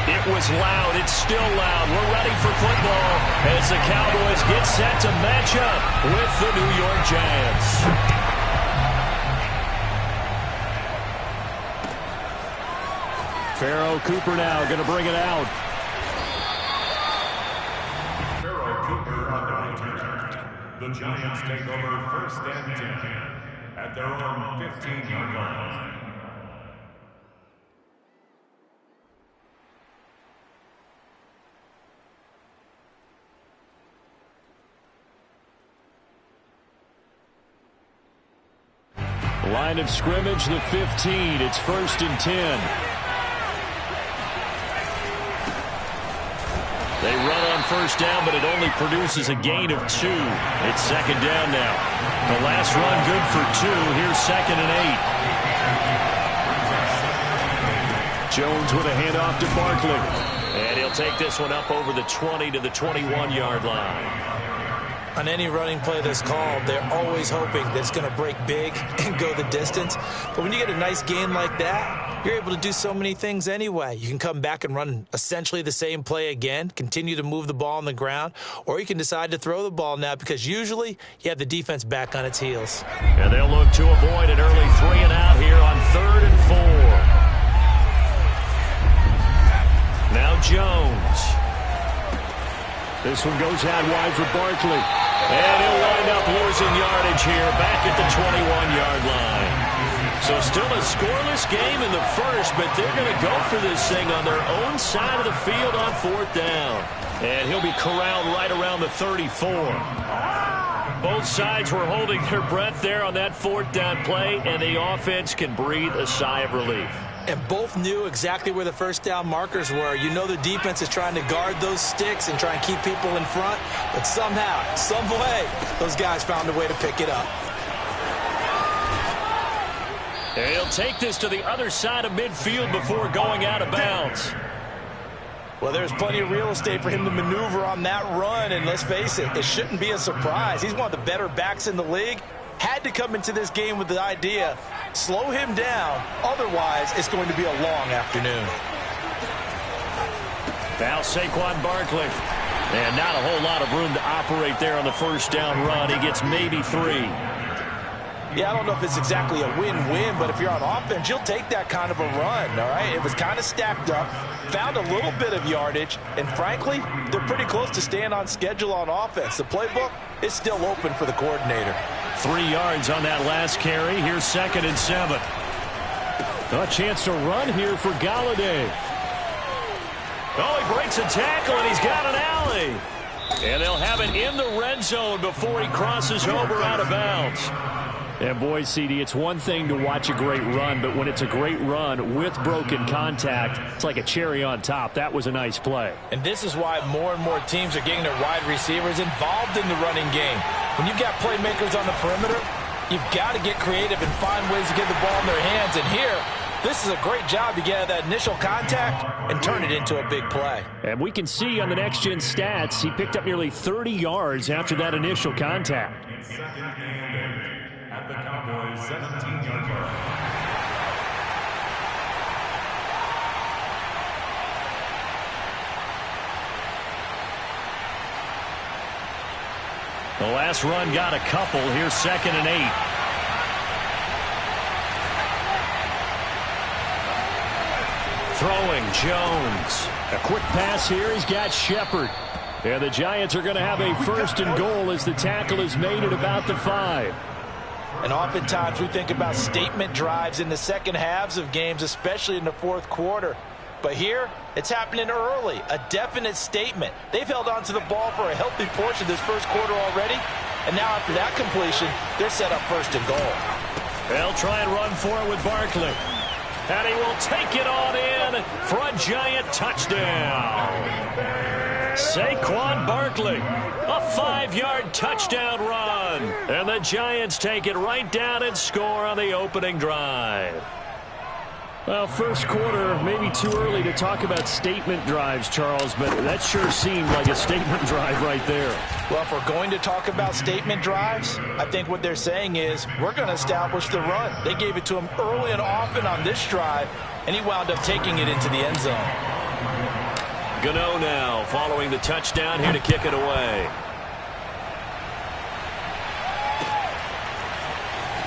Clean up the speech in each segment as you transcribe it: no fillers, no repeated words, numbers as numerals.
It was loud. It's still loud. We're ready for football as the Cowboys get set to match up with the New York Giants. Pharoh Cooper now going to bring it out. Pharoh Cooper on the return. The Giants take over first and 10 at their own 15-yard line. Line of scrimmage, the 15. It's first and 10. They run on first down, but it only produces a gain of 2. It's second down now. The last run good for 2. Here's second and 8. Jones with a handoff to Barkley. And he'll take this one up over the 20 to the 21-yard line. On any running play that's called, they're always hoping that it's going to break big and go the distance. But when you get a nice gain like that, you're able to do so many things anyway. You can come back and run essentially the same play again, continue to move the ball on the ground, or you can decide to throw the ball now because usually you have the defense back on its heels. And they'll look to avoid an early 3 and out here on 3rd and 4. Now Jones. This one goes out wide for Barkley. And he'll wind up losing yardage here back at the 21-yard line. So still a scoreless game in the first, but they're going to go for this thing on their own side of the field on 4th down. And he'll be corralled right around the 34. Both sides were holding their breath there on that 4th down play, and the offense can breathe a sigh of relief. And both knew exactly where the first down markers were. You know the defense is trying to guard those sticks and try and keep people in front. But somehow, some way, those guys found a way to pick it up. And he'll take this to the other side of midfield before going out of bounds. Well, there's plenty of real estate for him to maneuver on that run. And let's face it, it shouldn't be a surprise. He's one of the better backs in the league. Had to come into this game with the idea, slow him down, otherwise it's going to be a long afternoon. Now Saquon Barkley. And not a whole lot of room to operate there on the first down run. He gets maybe 3. Yeah, I don't know if it's exactly a win-win, but if you're on offense, you'll take that kind of a run, all right? It was kind of stacked up, found a little bit of yardage, and frankly, they're pretty close to staying on schedule on offense. The playbook is still open for the coordinator. 3 yards on that last carry. Here's 2nd and 7. A chance to run here for Golladay. Oh, he breaks a tackle, and he's got an alley. And they'll have it in the red zone before he crosses over out of bounds. And boy, CD, it's one thing to watch a great run, but when it's a great run with broken contact, it's like a cherry on top. That was a nice play. And this is why more and more teams are getting their wide receivers involved in the running game. When you've got playmakers on the perimeter, you've got to get creative and find ways to get the ball in their hands. And here, this is a great job to get out of that initial contact and turn it into a big play. And we can see on the next-gen stats, he picked up nearly 30 yards after that initial contact. Second and 8 at the Cowboys' 17-yard line. The last run got a couple. Here's 2nd and 8. Throwing Jones. A quick pass here. He's got Shepard. And the Giants are going to have a 1st and goal as the tackle is made at about the 5. And oftentimes we think about statement drives in the second halves of games, especially in the 4th quarter. But here, it's happening early, a definite statement. They've held on to the ball for a healthy portion of this first quarter already. And now after that completion, they're set up 1st and goal. They'll try and run for it with Barkley. And he will take it on in for a Giant touchdown. Saquon Barkley, a 5-yard touchdown run. And the Giants take it right down and score on the opening drive. Well, first quarter, maybe too early to talk about statement drives, Charles, but that sure seemed like a statement drive right there. Well, if we're going to talk about statement drives, I think what they're saying is we're going to establish the run. They gave it to him early and often on this drive, and he wound up taking it into the end zone. Gano now following the touchdown here to kick it away.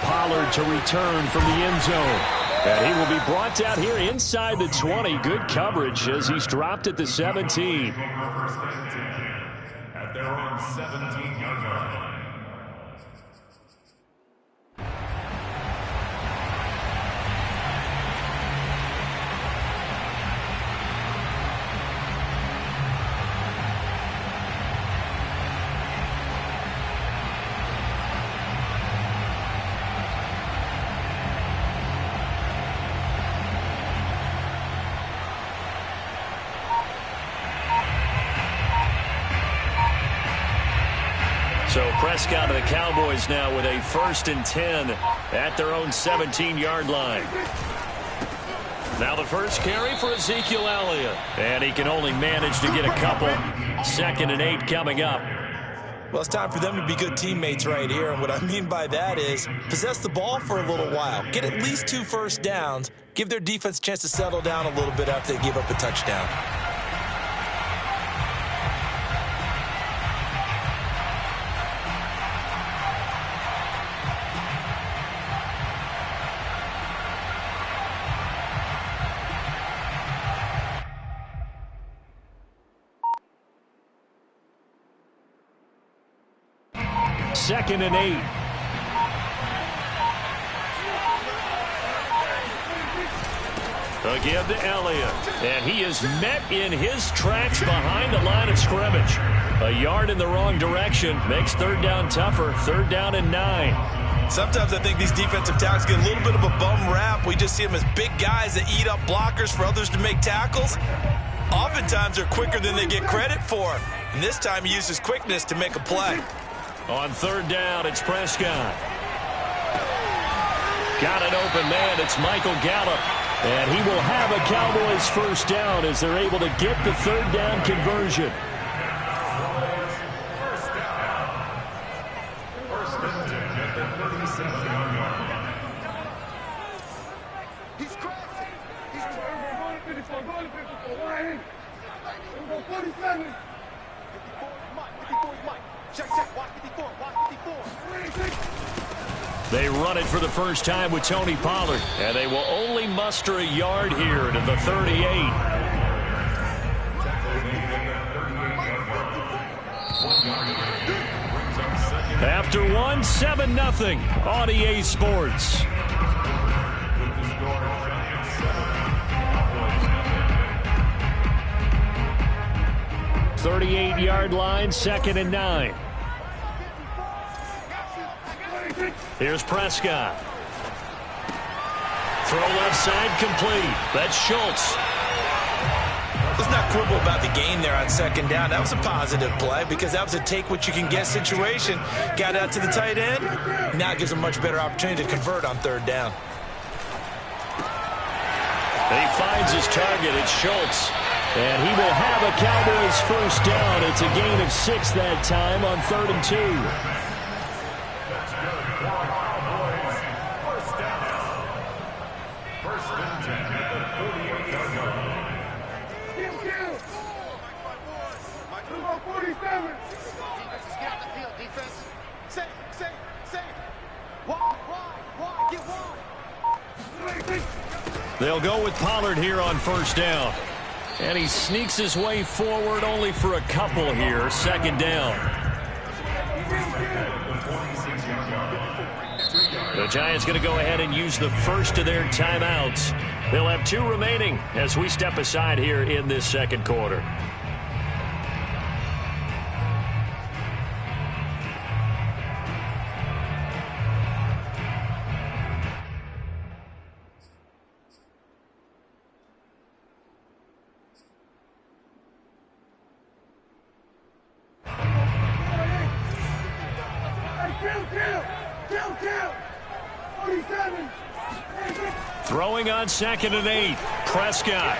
Pollard to return from the end zone. And he will be brought out here inside the 20. Good coverage as he's dropped at the 17. At their own 17-yard line. So Prescott of the Cowboys now with a 1st and 10 at their own 17-yard line. Now the first carry for Ezekiel Elliott. And he can only manage to get a couple. 2nd and 8 coming up. Well, it's time for them to be good teammates right here. And what I mean by that is possess the ball for a little while. Get at least 2 first downs. Give their defense a chance to settle down a little bit after they give up a touchdown. Second and 8. Again to Elliott. And he is met in his tracks behind the line of scrimmage. A yard in the wrong direction makes 3rd down tougher. 3rd down and 9. Sometimes I think these defensive tackles get a little bit of a bum rap. We just see them as big guys that eat up blockers for others to make tackles. Oftentimes they're quicker than they get credit for. And this time he uses quickness to make a play. On 3rd down, it's Prescott. Got an open man. It's Michael Gallup. And he will have a Cowboys 1st down as they're able to get the 3rd down conversion. He's crossing. He's going 54. They run it for the first time with Tony Pollard, and they will only muster a yard here to the 38. After 7-0 on EA Sports. The 38-yard line, 2nd and 9. Here's Prescott. Throw left side complete. That's Schultz. Let's not quibble about the gain there on 2nd down. That was a positive play because that was a take-what-you-can-get situation. Got out to the tight end. Now it gives a much better opportunity to convert on 3rd down. He finds his target. It's Schultz. And he will have a Cowboys 1st down. It's a gain of 6 that time on 3rd and 2. They'll go with Pollard here on 1st down. And he sneaks his way forward only for a couple here. 2nd down. The Giants going to go ahead and use the first of their timeouts. They'll have 2 remaining as we step aside here in this 2nd quarter. Throwing on 2nd and 8. Prescott.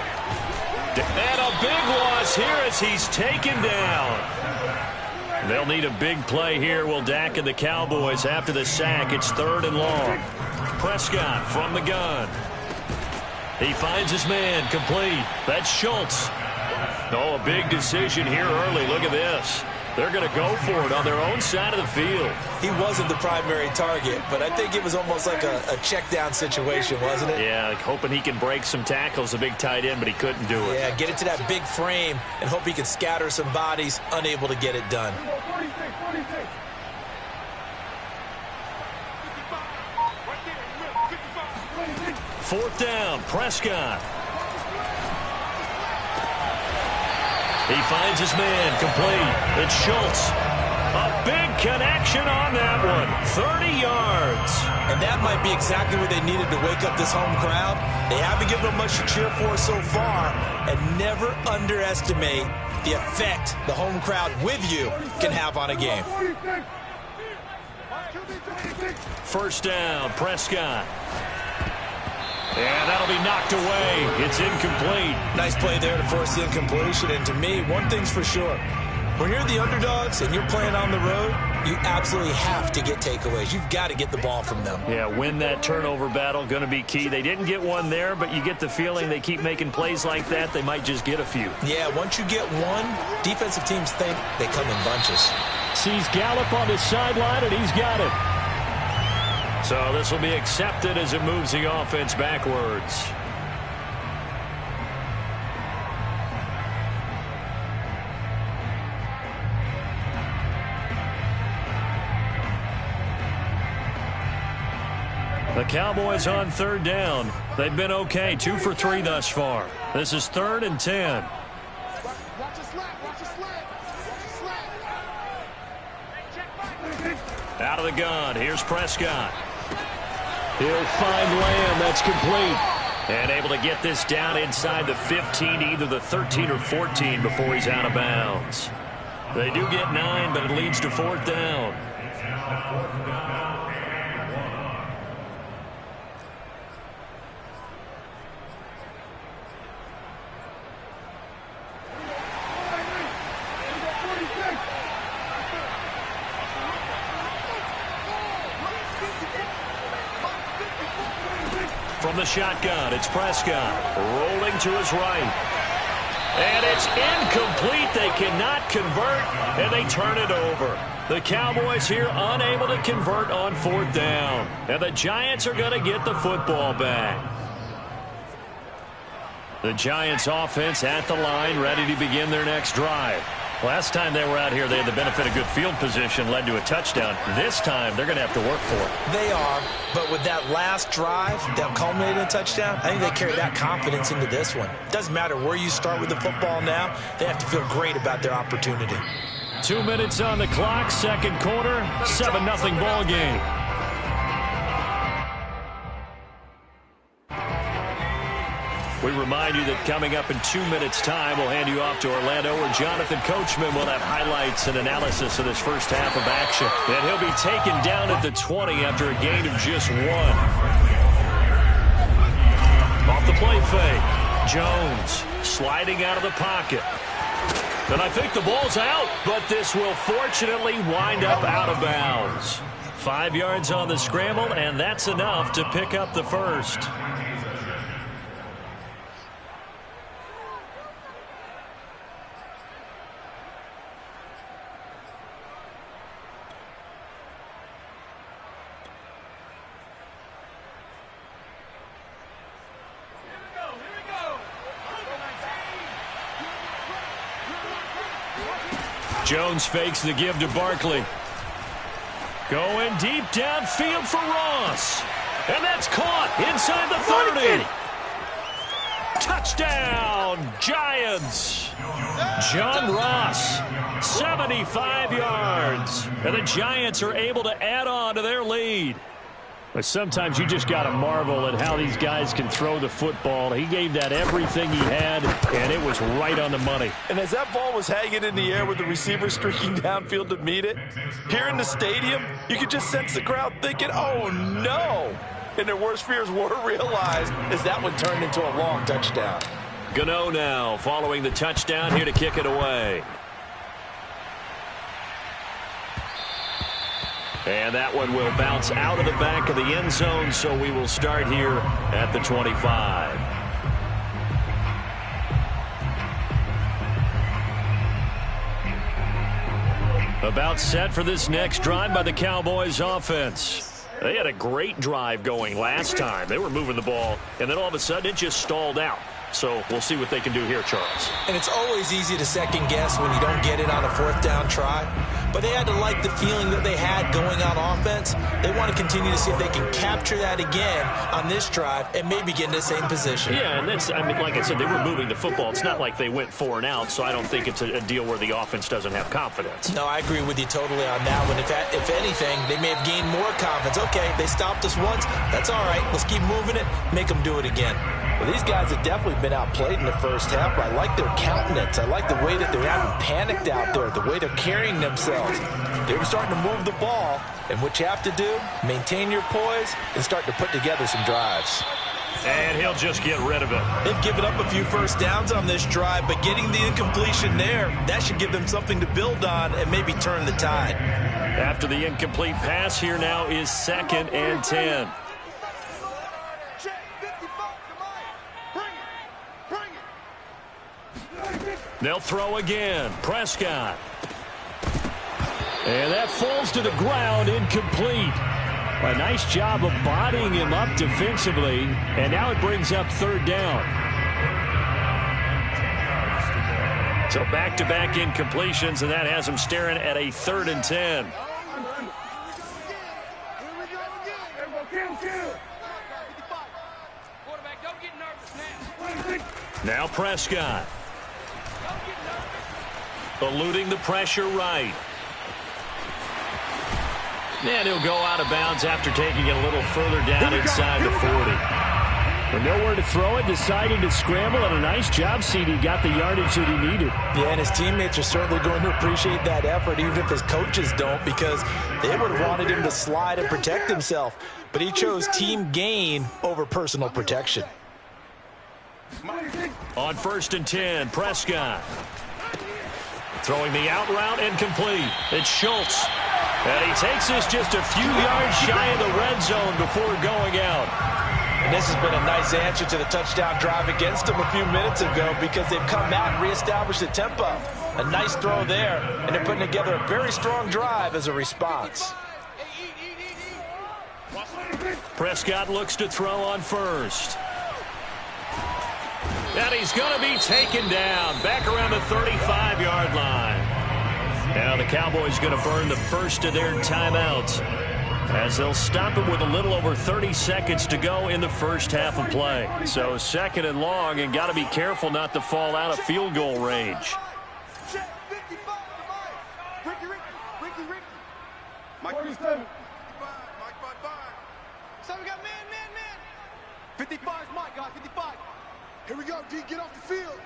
And a big loss here as he's taken down. They'll need a big play here, will Dak and the Cowboys after the sack. It's 3rd and long. Prescott from the gun. He finds his man complete. That's Schultz. Oh, a big decision here early. Look at this. They're going to go for it on their own side of the field. He wasn't the primary target, but I think it was almost like a check-down situation, wasn't it? Yeah, hoping he can break some tackles, a big tight end, but he couldn't do it. Yeah, get it to that big frame and hope he can scatter some bodies, unable to get it done. 4th down, Prescott. He finds his man, complete. It's Schultz. A big connection on that one. 30 yards. And that might be exactly what they needed to wake up this home crowd. They haven't given them much to cheer for so far. And never underestimate the effect the home crowd with you can have on a game. 1st down, Prescott. And that'll be knocked away. It's incomplete. Nice play there to force the incompletion. And to me, one thing's for sure. When you're the underdogs and you're playing on the road, you absolutely have to get takeaways. You've got to get the ball from them. Yeah, win that turnover battle, going to be key. They didn't get one there, but you get the feeling they keep making plays like that, they might just get a few. Yeah, once you get one, defensive teams think they come in bunches. Sees Gallup on his sideline, and he's got it. So this will be accepted as it moves the offense backwards. The Cowboys on 3rd down. They've been okay, 2 for 3 thus far. This is 3rd and 10. Out of the gun, here's Prescott. He'll find Lamb, that's complete. And able to get this down inside the 15, either the 13 or 14 before he's out of bounds. They do get 9, but it leads to 4th down. From the shotgun, it's Prescott rolling to his right. And it's incomplete. They cannot convert, and they turn it over. The Cowboys here unable to convert on 4th down. And the Giants are going to get the football back. The Giants offense at the line, ready to begin their next drive. Last time they were out here, they had the benefit of good field position, led to a touchdown. This time, they're going to have to work for it. They are, but with that last drive that culminated in a touchdown, I think they carry that confidence into this one. Doesn't matter where you start with the football now, they have to feel great about their opportunity. 2 minutes on the clock, 2nd quarter, 7-0 ball game. We remind you that coming up in 2 minutes' time, we'll hand you off to Orlando, where Jonathan Coachman will have highlights and analysis of this first half of action. And he'll be taken down at the 20 after a gain of just 1. Off the play fake. Jones sliding out of the pocket. And I think the ball's out, but this will fortunately wind up out of bounds. 5 yards on the scramble, and that's enough to pick up the first. Jones fakes the give to Barkley. Going deep downfield for Ross. And that's caught inside the 30. Touchdown, Giants. John Ross, 75 yards. And the Giants are able to add on to their lead. But sometimes you just got to marvel at how these guys can throw the football. He gave that everything he had, and it was right on the money. And as that ball was hanging in the air with the receiver streaking downfield to meet it, here in the stadium, you could just sense the crowd thinking, oh, no. And their worst fears were realized as that one turned into a long touchdown. Gano now following the touchdown here to kick it away. And that one will bounce out of the back of the end zone, so we will start here at the 25. About set for this next drive by the Cowboys offense. They had a great drive going last time. They were moving the ball, and then all of a sudden it just stalled out. So we'll see what they can do here, Charles. And it's always easy to second guess when you don't get it on a fourth down try. But they had to like the feeling that they had going on offense. They want to continue to see if they can capture that again on this drive and maybe get in the same position. Yeah, and that's, I mean, like I said, they were moving the football. It's not like they went 4 and out, so I don't think it's a deal where the offense doesn't have confidence. No, I agree with you totally on that one. If anything, they may have gained more confidence. Okay, they stopped us once. That's all right. Let's keep moving it. Make them do it again. Well, these guys have definitely been outplayed in the first half. I like their countenance. I like the way that they haven't panicked out there, the way they're carrying themselves. They were starting to move the ball, and what you have to do, maintain your poise and start to put together some drives. And he'll just get rid of it. They've given up a few first downs on this drive, but getting the incompletion there, that should give them something to build on and maybe turn the tide. After the incomplete pass, here now is 2nd and 10. They'll throw again. Prescott. And that falls to the ground, incomplete. A nice job of bodying him up defensively. And now it brings up 3rd down. So back-to-back incompletions, and that has him staring at a 3rd and 10. Now Prescott. Eluding the pressure right. And he'll go out of bounds after taking it a little further down inside the 40. But nowhere to throw it, decided to scramble, and a nice job, CD. Got the yardage that he needed. Yeah, and his teammates are certainly going to appreciate that effort, even if his coaches don't, because they would have wanted him to slide and protect himself. But he chose team gain over personal protection. On 1st and 10, Prescott. Throwing the out route incomplete. It's Schultz. And he takes this just a few yards shy of the red zone before going out. And this has been a nice answer to the touchdown drive against them a few minutes ago because they've come out and reestablished the tempo. A nice throw there, and they're putting together a very strong drive as a response. Prescott looks to throw on 1st. And he's going to be taken down back around the 35-yard line. Now the Cowboys going to burn the first of their timeouts as they'll stop it with a little over 30 seconds to go in the first half of play. So 2nd and long, and got to be careful not to fall out of field goal range. Mike, 47. Mike, 5. So we got man. 55 is Mike, guys, 55. Here we go, D, get off the field.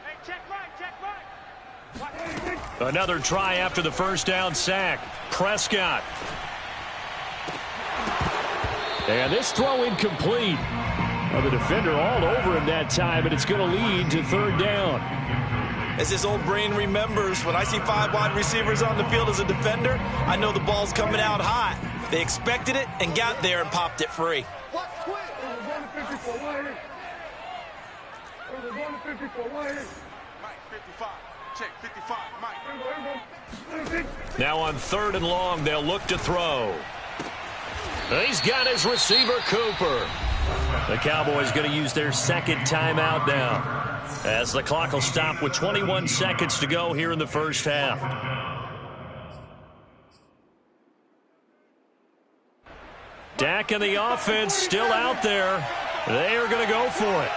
Hey, check right. Another try after the first down sack. Prescott. And this throw incomplete. Well, the defender all over him that time, but it's going to lead to 3rd down. As his old brain remembers, when I see 5 wide receivers on the field as a defender, I know the ball's coming out hot. They expected it and got there and popped it free. Watch quick. Mike, 55. Check, 55. Mike. Now on 3rd and long, they'll look to throw. He's got his receiver, Cooper. The Cowboys going to use their 2nd timeout now, as the clock will stop with 21 seconds to go here in the first half. Dak and the offense still out there. They are going to go for it.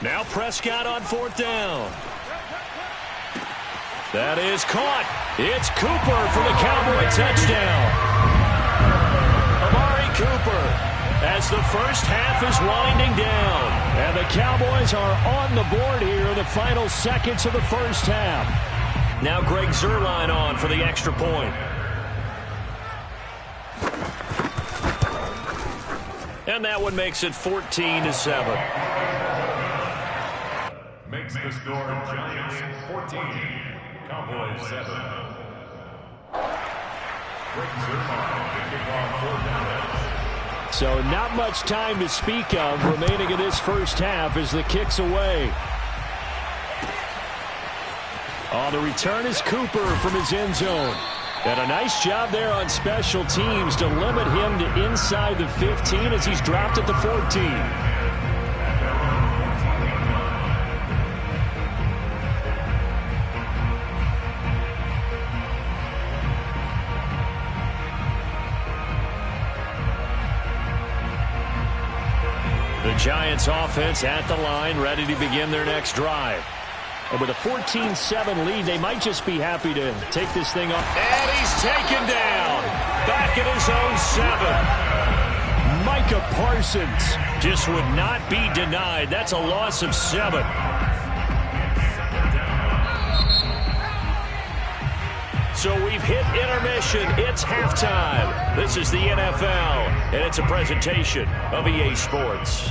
Now Prescott on 4th down. That is caught. It's Cooper for the Cowboy touchdown. Amari Cooper, as the first half is winding down. And the Cowboys are on the board here in the final seconds of the first half. Now Greg Zuerlein on for the extra point. And that one makes it 14-7. Making makes the score Giants 14, Cowboys 7. Rick Zermar to kick off 4th down. So not much time to speak of remaining in this first half as the kick's away. On the return is Cooper from his end zone. And a nice job there on special teams to limit him to inside the 15 as he's dropped at the 14. The Giants offense at the line, ready to begin their next drive. And with a 14-7 lead, they might just be happy to take this thing off. And he's taken down. Back at his own 7. Micah Parsons just would not be denied. That's a loss of 7. So we've hit intermission. It's halftime. This is the NFL, and it's a presentation of EA Sports.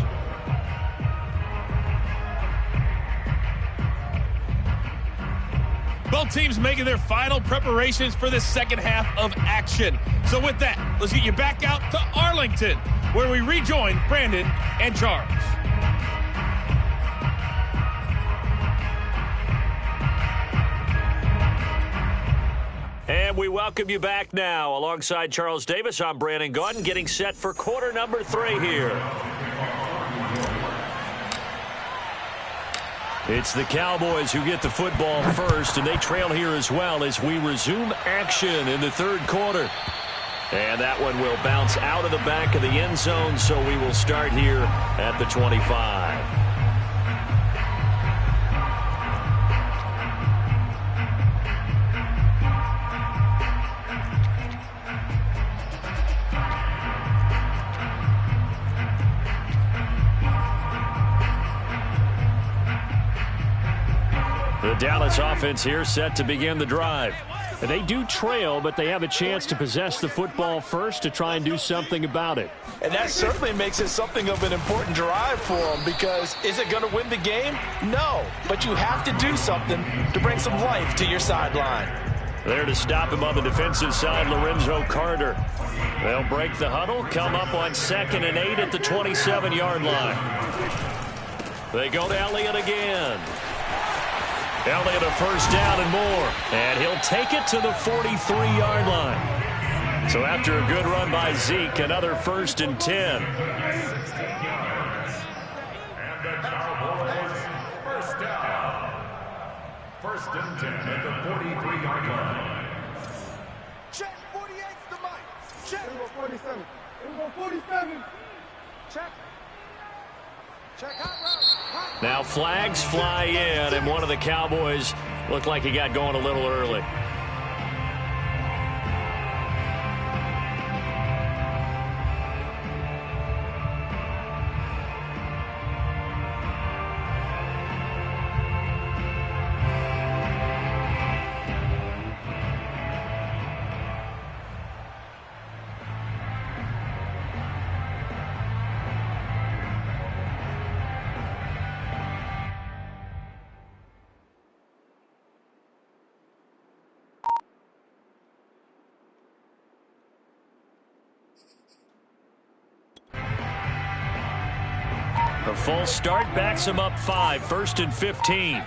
Both teams making their final preparations for the second half of action. So with that, let's get you back out to Arlington, where we rejoin Brandon and Charles. And we welcome you back now. Alongside Charles Davis, I'm Brandon Gaudin, getting set for quarter number 3 here. It's the Cowboys who get the football first, and they trail here as well as we resume action in the third quarter. And that one will bounce out of the back of the end zone, so we will start here at the 25. The Dallas offense here set to begin the drive. They do trail, but they have a chance to possess the football first to try and do something about it. And that certainly makes it something of an important drive for them, because is it going to win the game? No, but you have to do something to bring some life to your sideline. There to stop him on the defensive side, Lorenzo Carter. They'll break the huddle, come up on 2nd and 8 at the 27-yard line. They go to Elliott again. Elliott a first down and more. And he'll take it to the 43-yard line. So after a good run by Zeke, another 1st and 10. 16 yards. And the Cowboys first down. 1st and 10 at the 43-yard line. Check 48's the mic. Check. 47. 47. Check. Check hot route. Now flags fly in, and one of the Cowboys looked like he got going a little early. A full start backs him up 5, 1st and 15.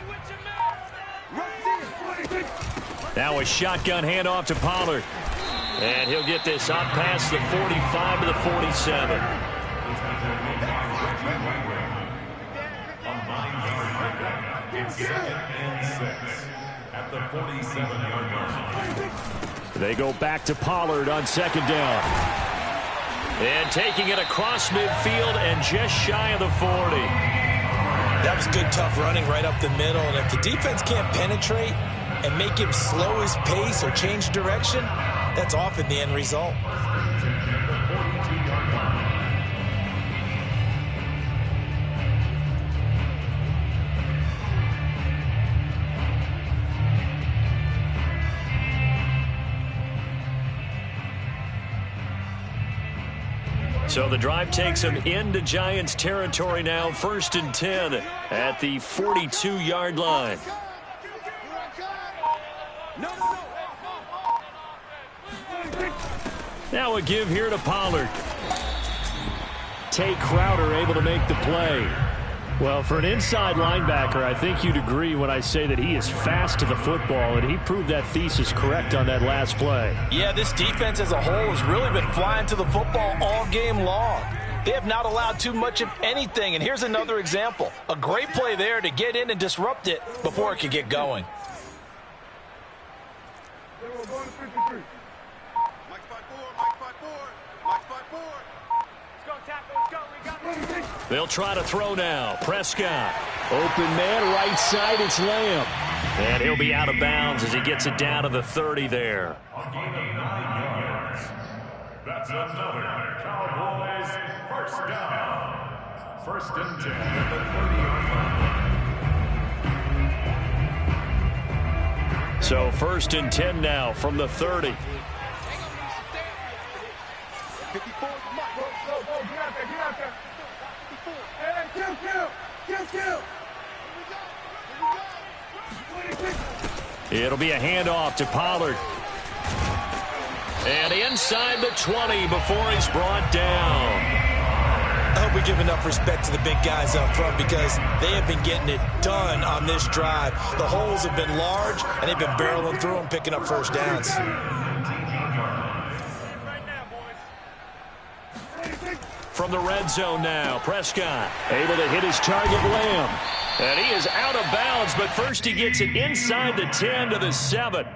Now a shotgun handoff to Pollard. And he'll get this up past the 45 to the 47. It's 2nd and 6 at the 47-yard line. They go back to Pollard on 2nd down. And taking it across midfield and just shy of the 40. That was good, tough running right up the middle. And if the defense can't penetrate and make him slow his pace or change direction, that's often the end result. So the drive takes him into Giants territory now. 1st and 10 at the 42-yard line. Now a give here to Pollard. Tay Crowder able to make the play. Well, for an inside linebacker, I think you'd agree when I say that he is fast to the football, and he proved that thesis correct on that last play. Yeah, this defense as a whole has really been flying to the football all game long. They have not allowed too much of anything, and here's another example. A great play there to get in and disrupt it before it could get going. They'll try to throw now. Prescott. Open man, right side, it's Lamb. And he'll be out of bounds as he gets it down to the 30 there. A gain of 9 yards. That's another Cowboys first down. 1st and 10 at the 30-yard line. So 1st and 10 now from the 30. 54, go, get out there. Hey, kill. It'll be a handoff to Pollard. And inside the 20 before he's brought down. I hope we give enough respect to the big guys up front because they have been getting it done on this drive. The holes have been large, and they've been barreling through them, picking up first downs. From the red zone now, Prescott able to hit his target, Lamb. And he is out of bounds, but first he gets it inside the 10 to the 7.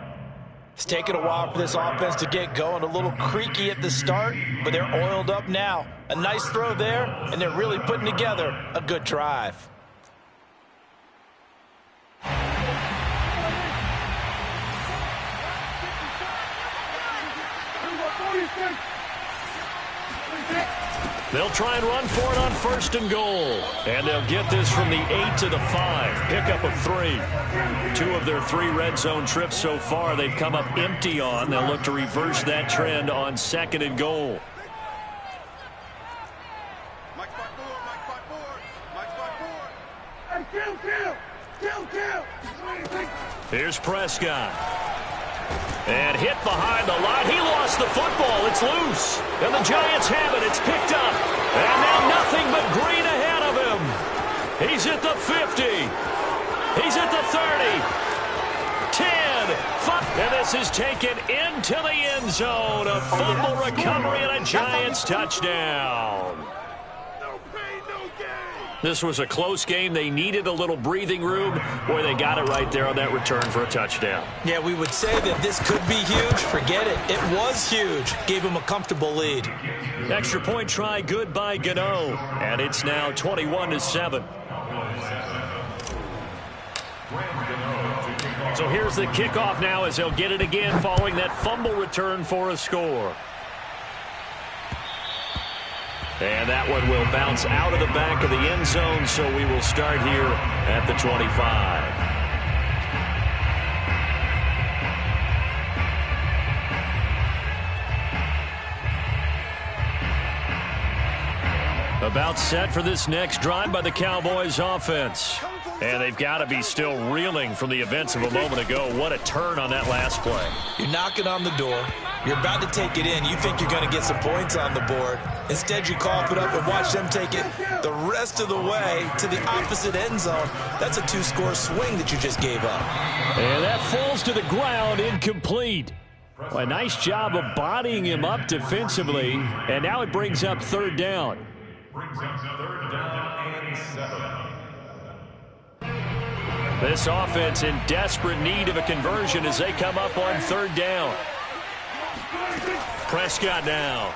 It's taken a while for this offense to get going. A little creaky at the start, but they're oiled up now. A nice throw there, and they're really putting together a good drive. They'll try and run for it on 1st and goal. And they'll get this from the 8 to the 5. Pickup of 3. 2 of their 3 red zone trips so far they've come up empty on. They'll look to reverse that trend on 2nd and goal. Here's Prescott. And hit behind the line. He lost the football. It's loose. And the Giants have it. It's picked up. And now nothing but green ahead of him. He's at the 50. He's at the 30. 10. 5. And this is taken into the end zone. A fumble recovery and a Giants touchdown. This was a close game. They needed a little breathing room. Boy, they got it right there on that return for a touchdown. Yeah, we would say that this could be huge. Forget it. It was huge. Gave him a comfortable lead. Extra point try good by Gano. And it's now 21-7. So here's the kickoff now as they'll get it again following that fumble return for a score. And that one will bounce out of the back of the end zone, so we will start here at the 25. About set for this next drive by the Cowboys offense. And they've got to be still reeling from the events of a moment ago. What a turn on that last play. You're knocking on the door. You're about to take it in. You think you're going to get some points on the board. Instead, you cough it up and watch them take it the rest of the way to the opposite end zone. That's a 2-score swing that you just gave up. And that falls to the ground, incomplete. Well, a nice job of bodying him up defensively. And now it brings up 3rd down. Brings up 3rd down and 7. This offense in desperate need of a conversion as they come up on 3rd down. Prescott now.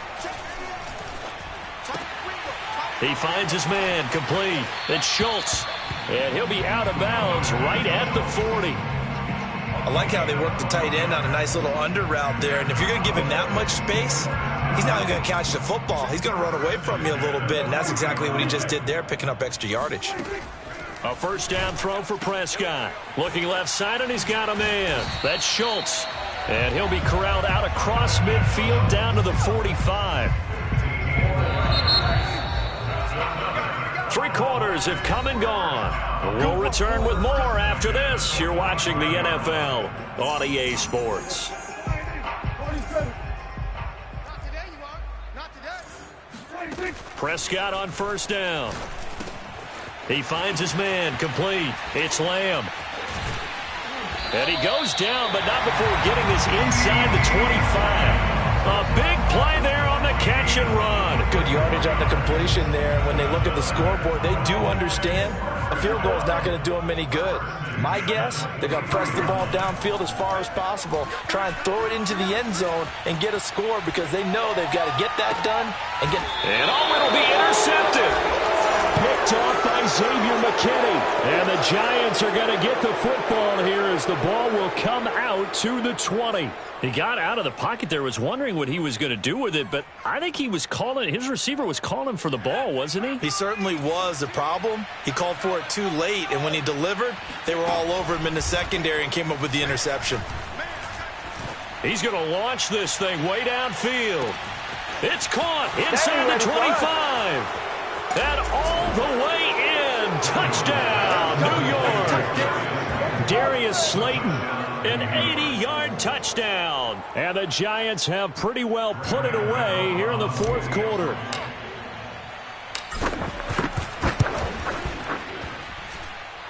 He finds his man, complete. It's Schultz. And he'll be out of bounds right at the 40. I like how they work the tight end on a nice little under route there. And if you're going to give him that much space, he's not even going to catch the football. He's going to run away from you a little bit. And that's exactly what he just did there, picking up extra yardage. A 1st down throw for Prescott. Looking left side, and he's got a man. That's Schultz. And he'll be corralled out across midfield down to the 45. quarters have come and gone. We'll return with more after this. You're watching the NFL on EA Sports. Prescott on first down. He finds his man, complete. It's Lamb. And he goes down, but not before getting this inside the 25. A big play there on the catch and run. Good yardage on the completion there. And when they look at the scoreboard, they do understand a field goal is not going to do them any good. My guess, they're going to press the ball downfield as far as possible, try and throw it into the end zone and get a score because they know they've got to get that done and get. And it'll be intercepted. Picked off by Xavier McKinney. And the Giants are going to get the football here as the ball will come out to the 20. He got out of the pocket there, was wondering what he was going to do with it, but I think he was calling, his receiver was calling for the ball, wasn't he? He certainly was. The problem, he called for it too late, and when he delivered, they were all over him in the secondary and came up with the interception. He's going to launch this thing way downfield. It's caught inside the 25. And all the way in. Touchdown, New York. Darius Slayton, an 80-yard touchdown. And the Giants have pretty well put it away here in the fourth quarter.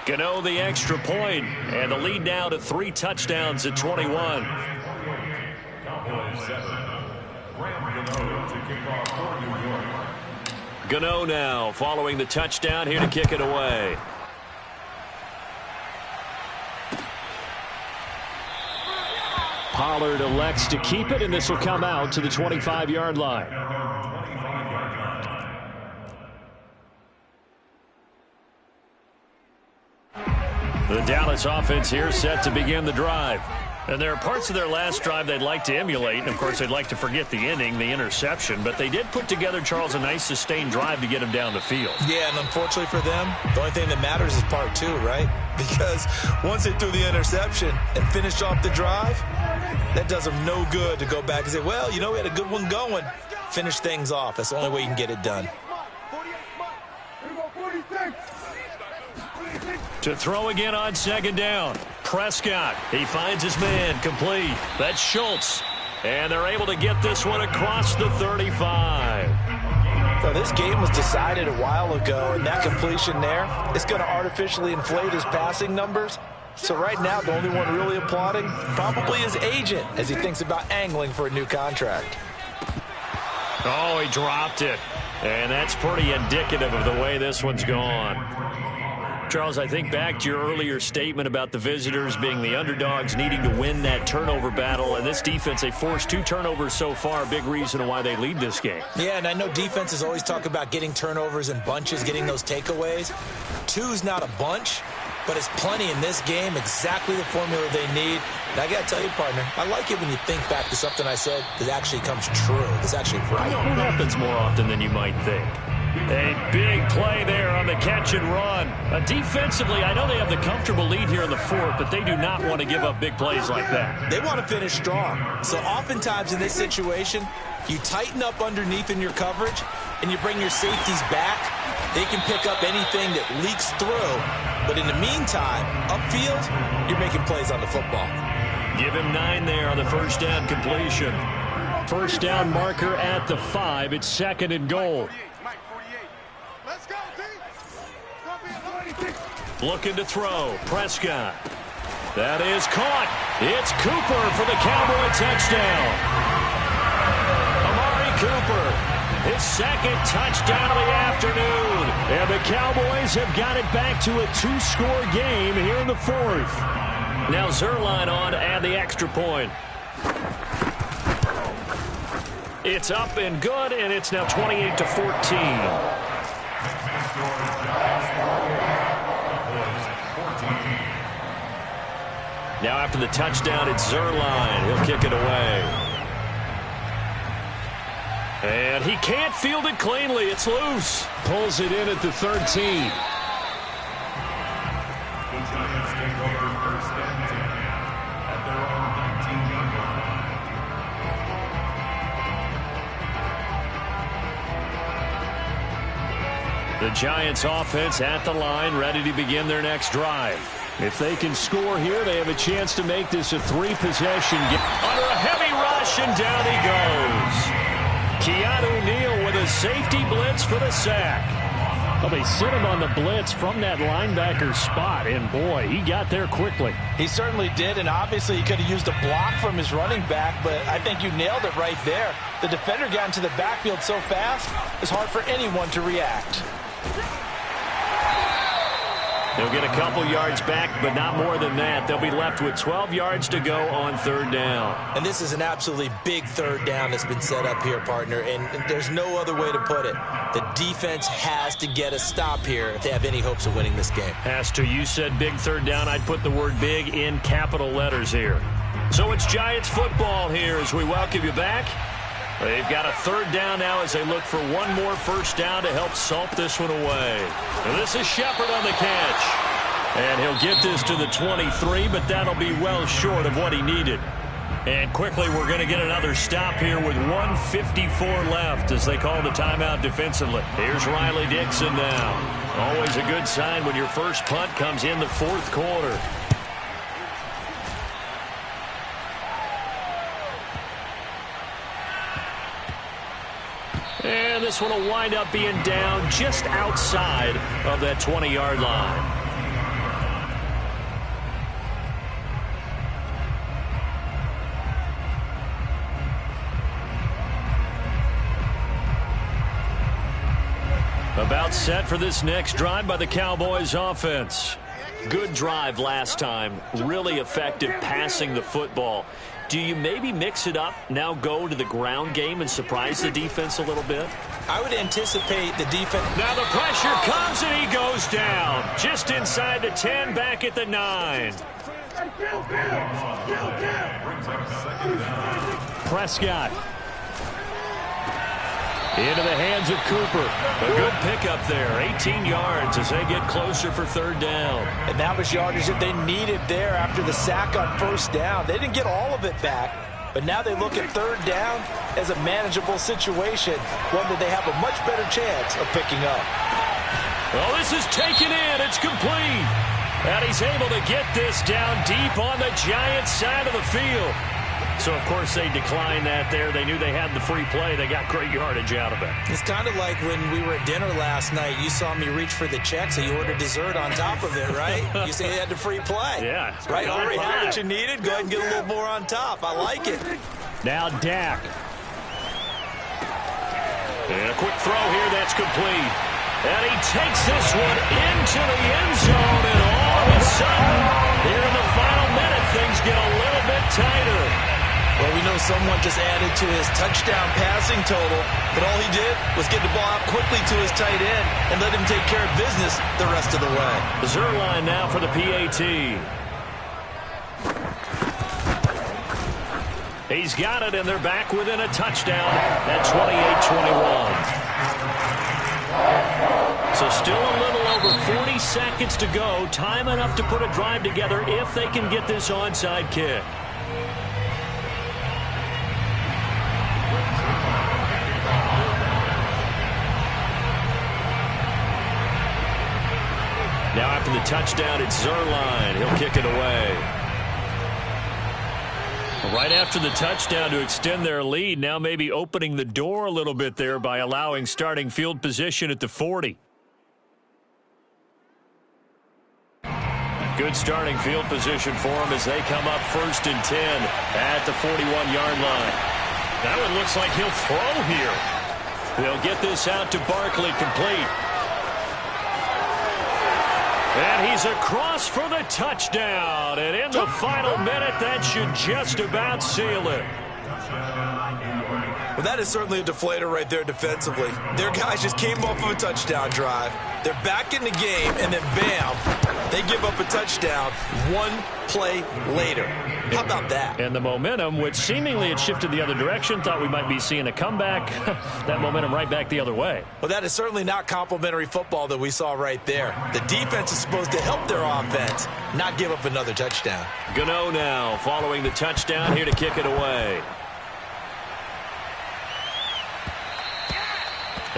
Gano the extra point, and the lead now to 3 touchdowns at 21. Gano now following the touchdown here to kick it away. Pollard elects to keep it, and this will come out to the 25-yard line. The Dallas offense here set to begin the drive. And there are parts of their last drive they'd like to emulate, and of course they'd like to forget the ending, the interception, but they did put together, Charles, a nice sustained drive to get them down the field. Yeah, and unfortunately for them, the only thing that matters is part 2, right? Because once they threw the interception and finished off the drive, that does them no good to go back and say, well, you know, we had a good one going. Finish things off. That's the only way you can get it done. To throw again on second down. Prescott, he finds his man, complete. That's Schultz. And they're able to get this one across the 35. So this game was decided a while ago, and that completion there, it's going to artificially inflate his passing numbers. So right now, the only one really applauding probably his agent as he thinks about angling for a new contract. Oh, he dropped it. And that's pretty indicative of the way this one's gone. Charles, I think back to your earlier statement about the visitors being the underdogs, needing to win that turnover battle. And this defense, they forced 2 turnovers so far, big reason why they lead this game. Yeah, and I know defenses always talk about getting turnovers in bunches, getting those takeaways. 2's not a bunch, but it's plenty in this game, exactly the formula they need. And I got to tell you, partner, I like it when you think back to something I said that actually comes true, that's actually right. It happens more often than you might think. A big play there on the catch and run. Defensively, I know they have the comfortable lead here in the fourth, but they do not want to give up big plays like that. They want to finish strong. So oftentimes in this situation, you tighten up underneath in your coverage, and you bring your safeties back. They can pick up anything that leaks through. But in the meantime, upfield, you're making plays on the football. Give him 9 there on the first down completion. First down marker at the 5. It's 2nd and goal. Looking to throw. Prescott. That is caught. It's Cooper for the Cowboy touchdown. Amari Cooper, his 2nd touchdown of the afternoon. And the Cowboys have got it back to a 2-score game here in the 4th. Now Zuerlein on to add the extra point. It's up and good, and it's now 28-14. Now after the touchdown, it's Zuerlein. He'll kick it away. And he can't field it cleanly. It's loose. Pulls it in at the 13. The Giants take over first and 10 at their own 19-yard line. The Giants offense at the line, ready to begin their next drive. If they can score here, they have a chance to make this a 3-possession game. Under a heavy rush, and down he goes. Keanu Neal with a safety blitz for the sack. Well, they sent him on the blitz from that linebacker spot, and boy, he got there quickly. He certainly did, and obviously he could have used a block from his running back, but I think you nailed it right there. The defender got into the backfield so fast, it's hard for anyone to react. They'll get a couple yards back, but not more than that. They'll be left with 12 yards to go on third down. And this is an absolutely big third down that's been set up here, partner, and there's no other way to put it. The defense has to get a stop here if they have any hopes of winning this game. Has to. You said big third down. I'd put the word big in capital letters here. So it's Giants football here as we welcome you back. They've got a third down now as they look for one more first down to help salt this one away. And this is Shepard on the catch. And he'll get this to the 23, but that'll be well short of what he needed. And quickly, we're going to get another stop here with 1:54 left as they call the timeout defensively. Here's Riley Dixon now. Always a good sign when your first punt comes in the fourth quarter. And this one will wind up being down just outside of that 20-yard line. About set for this next drive by the Cowboys offense. Good drive last time. Really effective passing the football. Do you maybe mix it up, now go to the ground game and surprise the defense a little bit? I would anticipate the defense. Now the pressure comes and he goes down. Just inside the 10, back at the 9. Prescott. Into the hands of Cooper. A good pickup there. 18 yards as they get closer for third down. And that was yardage that they needed there after the sack on first down. They didn't get all of it back, but now they look at third down as a manageable situation, one that they have a much better chance of picking up. Well, this is taken in. It's complete. And he's able to get this down deep on the Giants side of the field. So, of course, they declined that there. They knew they had the free play. They got great yardage out of it. It's kind of like when we were at dinner last night. You saw me reach for the check, so you ordered dessert on top of it, right? You say you had the free play. Yeah. Right, already had what you needed. Go ahead and get a little more on top. I like it. Now Dak. And a quick throw here. That's complete. And he takes this one into the end zone. And all of a sudden, here in the final minute, things get a little bit tighter. Well, we know someone just added to his touchdown passing total, but all he did was get the ball out quickly to his tight end and let him take care of business the rest of the way. Zuerlein now for the PAT. He's got it, and they're back within a touchdown at 28-21. So still a little over 40 seconds to go. Time enough to put a drive together if they can get this onside kick. Now after the touchdown, it's Zuerlein. He'll kick it away. Right after the touchdown to extend their lead, now maybe opening the door a little bit there by allowing starting field position at the 40. Good starting field position for them as they come up 1st and 10 at the 41-yard line. That one looks like he'll throw here. They'll get this out to Barkley, complete. And he's across for the touchdown. And in the final minute, that should just about seal it. Well, that is certainly a deflator right there defensively. Their guys just came off of a touchdown drive. They're back in the game, and then bam, they give up a touchdown one play later. How about that? And the momentum, which seemingly had shifted the other direction, thought we might be seeing a comeback. That momentum right back the other way. Well, that is certainly not complimentary football that we saw right there. The defense is supposed to help their offense, not give up another touchdown. Gano now following the touchdown here to kick it away.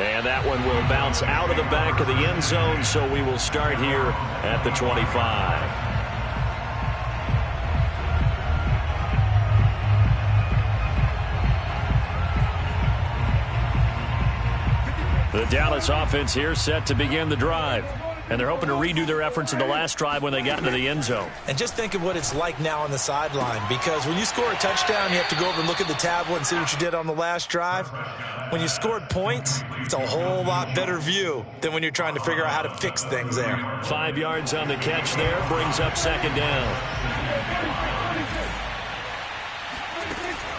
And that one will bounce out of the back of the end zone, so we will start here at the 25. The Dallas offense here set to begin the drive. And they're hoping to redo their efforts in the last drive when they got into the end zone. And just think of what it's like now on the sideline, because when you score a touchdown, you have to go over and look at the tablet and see what you did on the last drive. When you scored points, it's a whole lot better view than when you're trying to figure out how to fix things there. 5 yards on the catch there, brings up second down.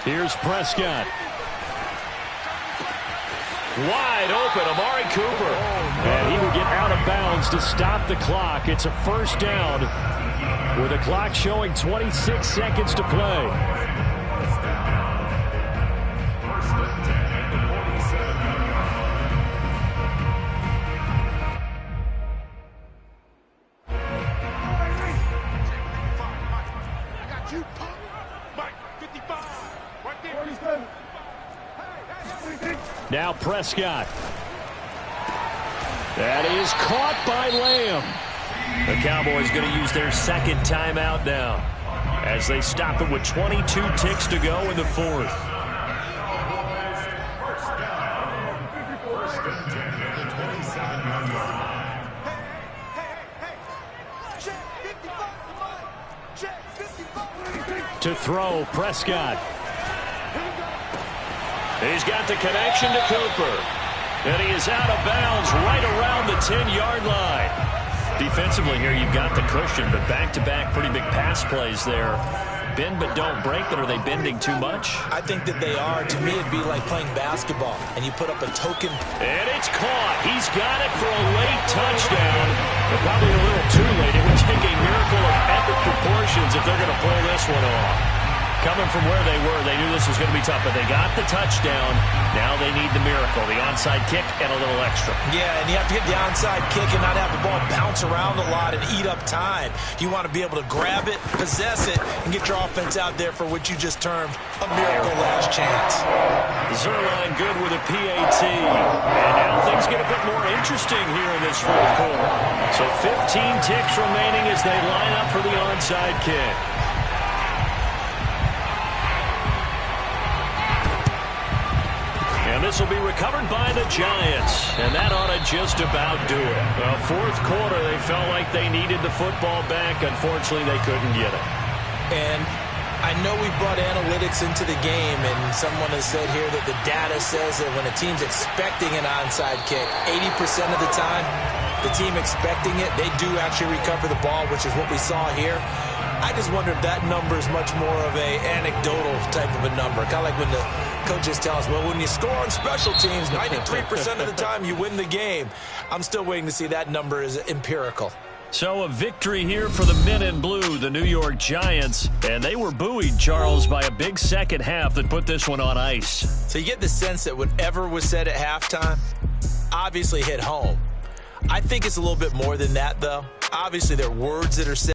Here's Prescott. Wide open, Amari Cooper. And he will get out of bounds to stop the clock. It's a first down with the clock showing 26 seconds to play. Now Prescott. That is caught by Lamb. The Cowboys going to use their second timeout now as they stop it with 22 ticks to go in the fourth. To throw, Prescott. He's got the connection to Cooper. And he is out of bounds right around the 10-yard line. Defensively here, you've got the cushion, but back-to-back pretty big pass plays there. Bend but don't break, but are they bending too much? I think that they are. To me, it'd be like playing basketball, and you put up a token. And it's caught. He's got it for a late touchdown. But probably a little too late. It would take a miracle of epic proportions if they're going to pull this one off. Coming from where they were, they knew this was going to be tough, but they got the touchdown. Now they need the miracle, the onside kick and a little extra. Yeah, and you have to get the onside kick and not have the ball bounce around a lot and eat up time. You want to be able to grab it, possess it, and get your offense out there for what you just termed a miracle last chance. Zuerlein good with a PAT. And now things get a bit more interesting here in this fourth quarter. So 15 ticks remaining as they line up for the onside kick. And this will be recovered by the Giants. And that ought to just about do it. Well, fourth quarter, they felt like they needed the football back. Unfortunately, they couldn't get it. And I know we brought analytics into the game, and someone has said here that the data says that when a team's expecting an onside kick, 80% of the time, the team expecting it, they do actually recover the ball, which is what we saw here. I just wonder if that number is much more of a anecdotal type of a number. Kind of like when the coaches tell us, well, when you score on special teams, 93% of the time you win the game. I'm still waiting to see that number is empirical. So a victory here for the men in blue, the New York Giants. And they were buoyed, Charles, by a big second half that put this one on ice. So you get the sense that whatever was said at halftime obviously hit home. I think it's a little bit more than that, though. Obviously, there are words that are said.